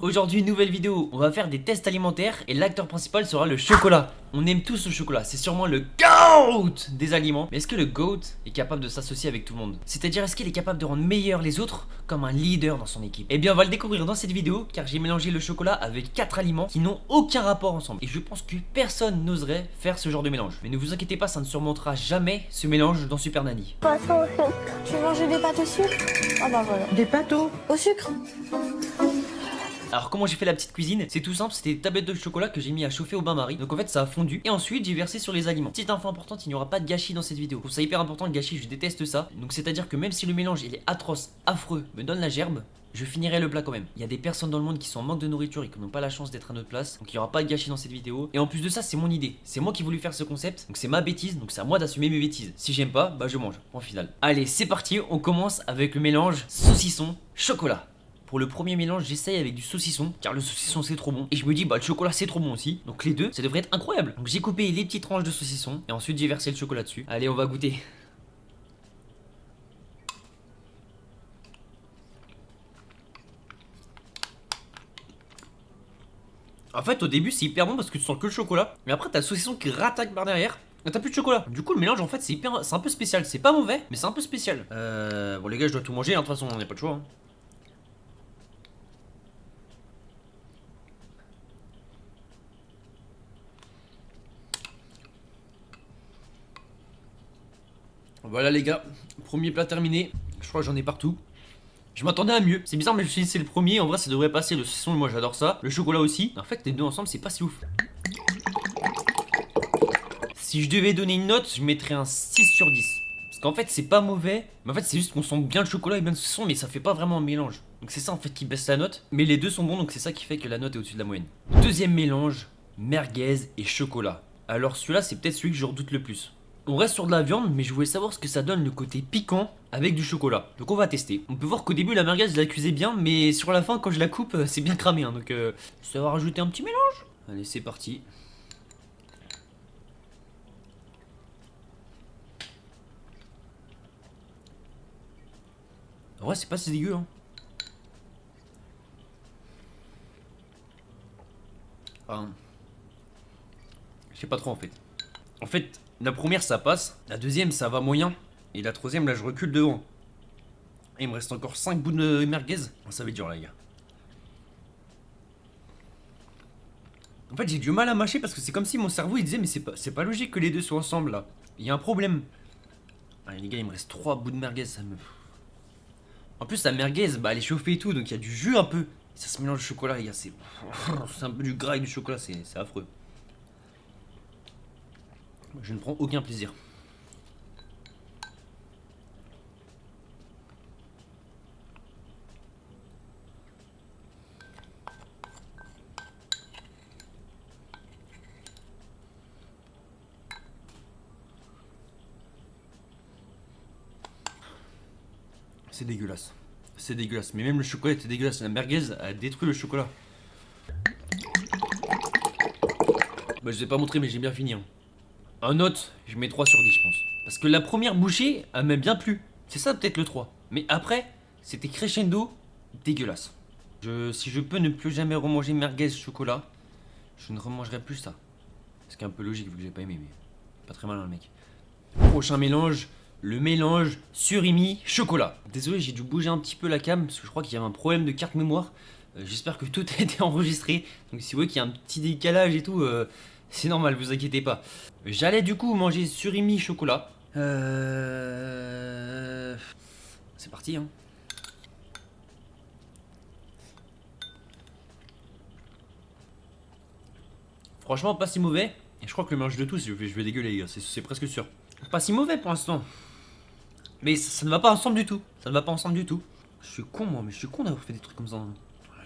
Aujourd'hui nouvelle vidéo, on va faire des tests alimentaires et l'acteur principal sera le chocolat. On aime tous le chocolat, c'est sûrement le GOAT des aliments. Mais est-ce que le GOAT est capable de s'associer avec tout le monde? C'est-à-dire est-ce qu'il est capable de rendre meilleur les autres comme un leader dans son équipe? Eh bien on va le découvrir dans cette vidéo car j'ai mélangé le chocolat avec 4 aliments qui n'ont aucun rapport ensemble. Et je pense que personne n'oserait faire ce genre de mélange. Mais ne vous inquiétez pas, ça ne surmontera jamais ce mélange dans Super Nanny. Poisson au sucre. Tu veux manger des pâtes au sucre? Ah bah voilà. Des pâtes Au sucre? Alors comment j'ai fait la petite cuisine? C'est tout simple, c'était des tablettes de chocolat que j'ai mis à chauffer au bain-marie. Donc en fait ça a fondu et ensuite j'ai versé sur les aliments. Petite info importante, il n'y aura pas de gâchis dans cette vidéo. Je trouve ça hyper important le gâchis, je déteste ça. Donc c'est à dire que même si le mélange il est atroce, affreux, me donne la gerbe, je finirai le plat quand même. Il y a des personnes dans le monde qui sont en manque de nourriture et qui n'ont pas la chance d'être à notre place. Donc il n'y aura pas de gâchis dans cette vidéo. Et en plus de ça c'est mon idée. C'est moi qui ai voulu faire ce concept. Donc c'est ma bêtise, donc c'est à moi d'assumer mes bêtises. Si j'aime pas, bah je mange. Point final. Allez c'est parti, on commence avec le mélange saucisson chocolat. Pour le premier mélange, j'essaye avec du saucisson, car le saucisson c'est trop bon. Et je me dis, bah le chocolat c'est trop bon aussi. Donc les deux, ça devrait être incroyable. Donc j'ai coupé les petites tranches de saucisson, et ensuite j'ai versé le chocolat dessus. Allez, on va goûter. En fait, au début c'est hyper bon parce que tu sens que le chocolat. Mais après, t'as le saucisson qui rattaque par derrière. Et t'as plus de chocolat. Du coup, le mélange en fait c'est un peu spécial. C'est pas mauvais, mais c'est un peu spécial. Bon les gars, je dois tout manger, hein, de toute façon, on n'a pas de choix. Hein. Voilà les gars, premier plat terminé. Je crois que j'en ai partout. Je m'attendais à mieux. C'est bizarre mais je me suis dit c'est le premier. En vrai ça devrait passer. Le saucisson moi j'adore ça. Le chocolat aussi. En fait les deux ensemble c'est pas si ouf. Si je devais donner une note je mettrais un 6 sur 10. Parce qu'en fait c'est pas mauvais. Mais en fait c'est juste qu'on sent bien le chocolat et bien le saucisson. Mais ça fait pas vraiment un mélange. Donc c'est ça en fait qui baisse la note. Mais les deux sont bons donc c'est ça qui fait que la note est au-dessus de la moyenne. Deuxième mélange, merguez et chocolat. Alors celui-là c'est peut-être celui que je redoute le plus. On reste sur de la viande, mais je voulais savoir ce que ça donne le côté piquant avec du chocolat. Donc on va tester. On peut voir qu'au début la merguez je la cuisais bien, mais sur la fin quand je la coupe c'est bien cramé. Hein, donc ça va rajouter un petit mélange. Allez c'est parti. En vrai c'est pas si dégueu hein. Enfin, je sais pas trop en fait. En fait la première ça passe, la deuxième ça va moyen, et la troisième là je recule devant. Et il me reste encore 5 bouts de merguez. Ça va être dur là les gars. En fait j'ai du mal à mâcher parce que c'est comme si mon cerveau il disait mais c'est pas logique que les deux soient ensemble là. Il y a un problème. Allez les gars il me reste 3 bouts de merguez ça me... En plus la merguez bah elle est chauffée et tout donc il y a du jus un peu. Ça se mélange au chocolat les gars c'est... C'est un peu du gras et du chocolat c'est affreux. Je ne prends aucun plaisir. C'est dégueulasse. C'est dégueulasse. Mais même le chocolat était dégueulasse. La merguez a détruit le chocolat. Bah je vais pas montrer mais j'ai bien fini. Hein. Un note, je mets 3 sur 10 je pense. Parce que la première bouchée, elle m'a bien plu. C'est ça peut-être le 3. Mais après, c'était crescendo dégueulasse. Si je peux ne plus jamais remanger merguez chocolat, je ne remangerai plus ça. Ce qui est un peu logique vu que j'ai pas aimé, mais pas très malin le mec. Prochain mélange, le mélange surimi chocolat. Désolé, j'ai dû bouger un petit peu la cam parce que je crois qu'il y avait un problème de carte mémoire. J'espère que tout a été enregistré. Donc si vous voyez qu'il y a un petit décalage et tout, c'est normal, vous inquiétez pas. J'allais du coup manger surimi chocolat. C'est parti hein. Franchement pas si mauvais. Et je crois que le mélange de tout, je vais dégueuler les gars, c'est presque sûr. Pas si mauvais pour l'instant. Mais ça ne va pas ensemble du tout. Ça ne va pas ensemble du tout. Je suis con moi, mais je suis con d'avoir fait des trucs comme ça.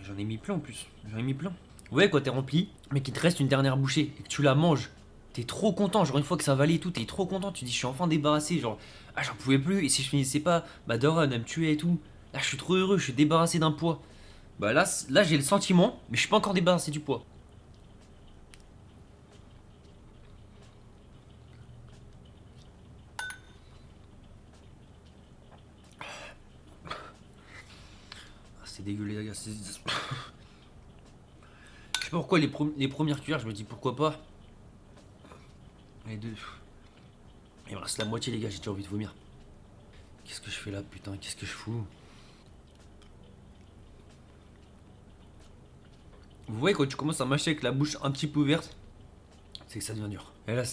J'en ai mis plein en plus. J'en ai mis plein. Ouais, quand t'es rempli, mais qu'il te reste une dernière bouchée et que tu la manges, t'es trop content. Genre, une fois que ça valait et tout, t'es trop content. Tu dis, je suis enfin débarrassé. Genre, ah, j'en pouvais plus. Et si je finissais pas, bah, Dora elle me tuer et tout. Là, je suis trop heureux. Je suis débarrassé d'un poids. Bah, là j'ai le sentiment, mais je suis pas encore débarrassé du poids. Ah, c'est dégueu, les gars. Je sais pas pourquoi les premières cuillères, je me dis pourquoi pas. Les deux. Il me reste la moitié, les gars, j'ai déjà envie de vomir. Qu'est-ce que je fais là, putain, qu'est-ce que je fous? Vous voyez, quand tu commences à mâcher avec la bouche un petit peu ouverte, c'est que ça devient dur. Et là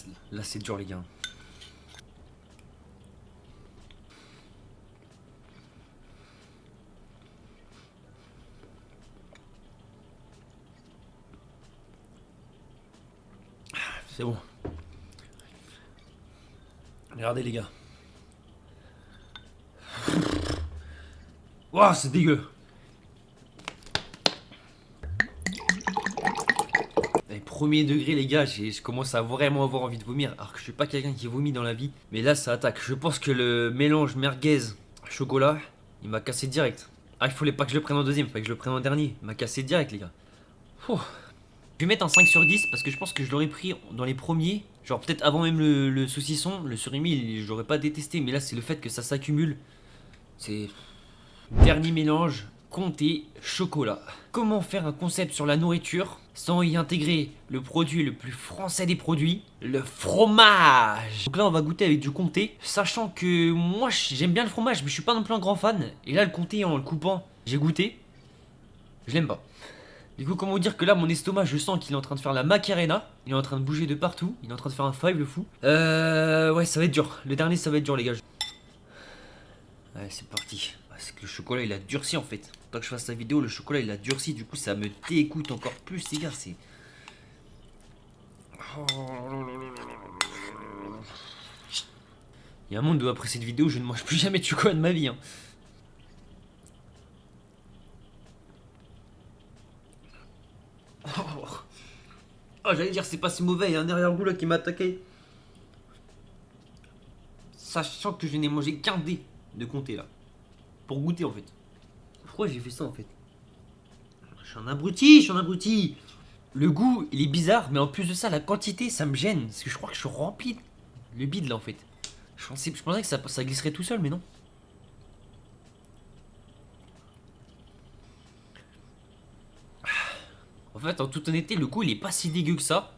c'est dur, les gars. C'est bon. Regardez, les gars. Waouh, c'est dégueu. Et premier degré, les gars, je commence à vraiment avoir envie de vomir. Alors que je suis pas quelqu'un qui vomit dans la vie. Mais là, ça attaque. Je pense que le mélange merguez chocolat, il m'a cassé direct. Ah, il fallait pas que je le prenne en deuxième, il fallait que je le prenne en dernier. Il m'a cassé direct, les gars. Ouh. Je vais mettre un 5 sur 10 parce que je pense que je l'aurais pris dans les premiers. Genre peut-être avant même le saucisson, le surimi, je l'aurais pas détesté. Mais là, c'est le fait que ça s'accumule. C'est... Dernier mélange, comté chocolat. Comment faire un concept sur la nourriture sans y intégrer le produit le plus français des produits, le fromage. Donc là on va goûter avec du comté, sachant que moi j'aime bien le fromage mais je suis pas non plus un grand fan. Et là le comté en le coupant, j'ai goûté, je l'aime pas. Du coup comment vous dire que là mon estomac je sens qu'il est en train de faire la macarena, il est en train de bouger de partout, il est en train de faire un five le fou. Ouais ça va être dur, le dernier ça va être dur les gars. Ouais c'est parti. C'est que le chocolat il a durci en fait. Tant que je fasse la vidéo, le chocolat il a durci, du coup ça me dégoûte encore plus les gars, c'est... Il y a un monde où après cette vidéo je ne mange plus jamais de chocolat de ma vie hein. Oh, j'allais dire c'est pas si mauvais, il y a un arrière-goût là qui m'a attaqué. Sachant que je n'ai mangé qu'un dé de comté là. Pour goûter en fait. Pourquoi j'ai fait ça en fait? Je suis un abruti, je suis un abruti. Le goût il est bizarre, mais en plus de ça la quantité ça me gêne. Parce que je crois que je suis rempli le bide là en fait. Je pensais que ça glisserait tout seul mais non. En fait en toute honnêteté le goût il est pas si dégueu que ça.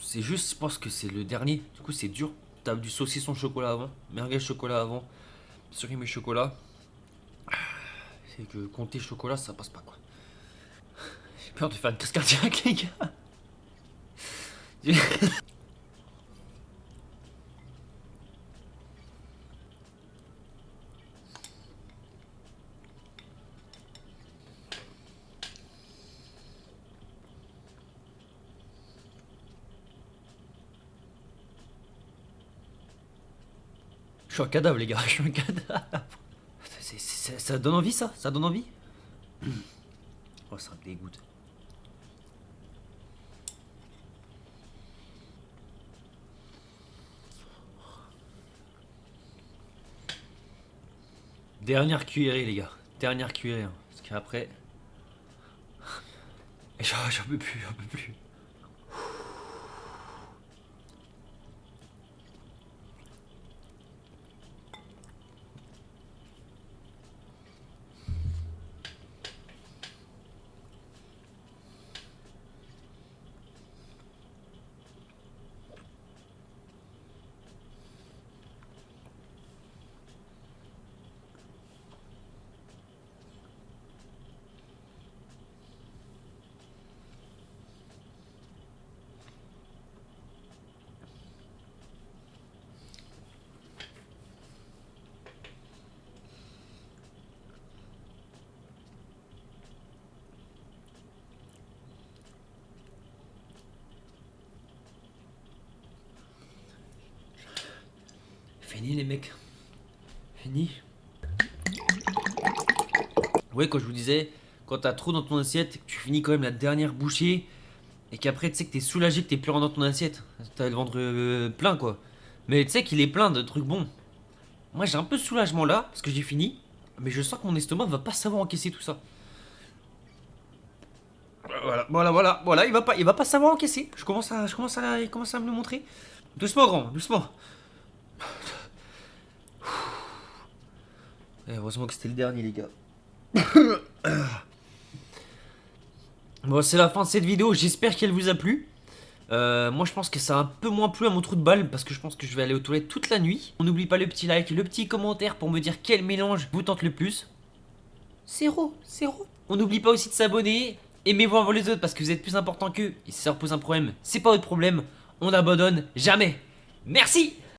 C'est juste je pense que c'est le dernier. Du coup c'est dur. T'as du saucisson chocolat avant, merguez chocolat avant, surimi chocolat. C'est que comté chocolat ça passe pas quoi. J'ai peur de faire une crise cardiaque les gars. Je suis un cadavre les gars, je suis un cadavre. Ça donne envie ça? Ça donne envie? Oh ça me dégoûte. Dernière cuillerée les gars, dernière cuillerée hein. Parce qu'après... J'en peux plus, j'en peux plus. Fini les mecs. Fini. Ouais quand je vous disais, quand t'as trop dans ton assiette, que tu finis quand même la dernière bouchée, et qu'après tu sais que t'es soulagé que t'es plus rien dans ton assiette. T'as le ventre plein quoi. Mais tu sais qu'il est plein de trucs bons. Moi j'ai un peu de soulagement là, parce que j'ai fini. Mais je sens que mon estomac va pas savoir encaisser tout ça. Voilà, il va pas savoir encaisser. Il commence à me le montrer. Doucement grand, doucement. Heureusement que c'était le dernier les gars. Bon Bon, c'est la fin de cette vidéo, j'espère qu'elle vous a plu. Moi je pense que ça a un peu moins plu à mon trou de balle parce que je pense que je vais aller aux toilettes toute la nuit. On n'oublie pas le petit like, le petit commentaire pour me dire quel mélange vous tente le plus. Zéro. On n'oublie pas aussi de s'abonner. Aimez-vous avant les autres parce que vous êtes plus important qu'eux. Et si ça leur pose un problème, c'est pas votre problème. On n'abandonne jamais. Merci.